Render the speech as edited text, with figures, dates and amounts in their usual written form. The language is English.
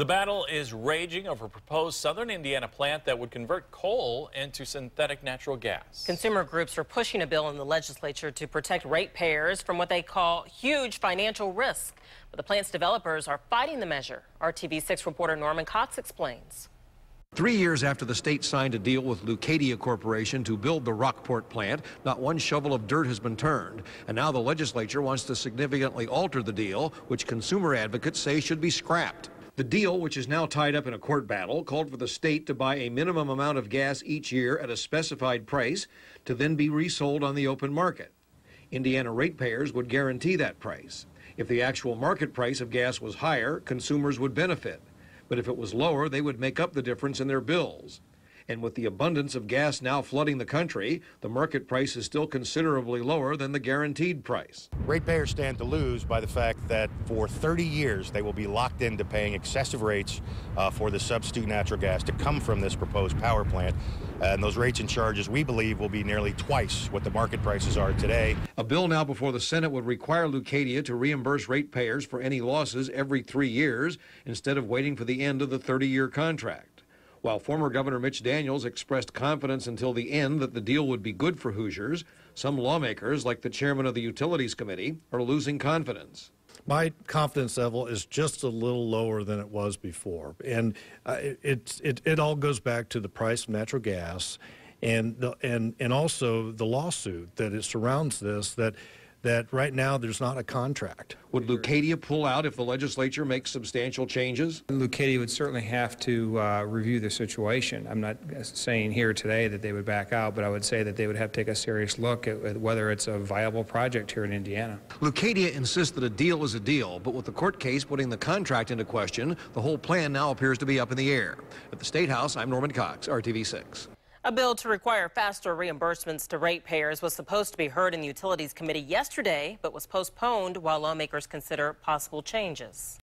The battle is raging over a proposed southern Indiana plant that would convert coal into synthetic natural gas. Consumer groups are pushing a bill in the legislature to protect ratepayers from what they call huge financial risk. But the plant's developers are fighting the measure. RTV6 reporter Norman Cox explains. 3 years after the state signed a deal with Leucadia Corporation to build the Rockport plant, not one shovel of dirt has been turned. And now the legislature wants to significantly alter the deal, which consumer advocates say should be scrapped. The deal, which is now tied up in a court battle, called for the state to buy a minimum amount of gas each year at a specified price to then be resold on the open market. Indiana ratepayers would guarantee that price. If the actual market price of gas was higher, consumers would benefit. But if it was lower, they would make up the difference in their bills. And with the abundance of gas now flooding the country, the market price is still considerably lower than the guaranteed price. Ratepayers stand to lose by the fact that for 30 years they will be locked into paying excessive rates for the substitute natural gas to come from this proposed power plant. And those rates and charges, we believe, will be nearly twice what the market prices are today. A bill now before the Senate would require Leucadia to reimburse ratepayers for any losses every 3 years instead of waiting for the end of the 30-year contract. While former Governor Mitch Daniels expressed confidence until the end that the deal would be good for Hoosiers, some lawmakers, like the chairman of the Utilities Committee, are losing confidence. My confidence level is just a little lower than it was before. And it all goes back to the price of natural gas and also the lawsuit that it surrounds this, that right now there's not a contract. Would Leucadia pull out if the legislature makes substantial changes? Leucadia would certainly have to review the situation. I'm not saying here today that they would back out, but I would say that they would have to take a serious look at whether it's a viable project here in Indiana. Leucadia insists that a deal is a deal, but with the court case putting the contract into question, the whole plan now appears to be up in the air. At the State House, I'm Norman Cox, RTV6. A bill to require faster reimbursements to ratepayers was supposed to be heard in the Utilities Committee yesterday, but was postponed while lawmakers consider possible changes.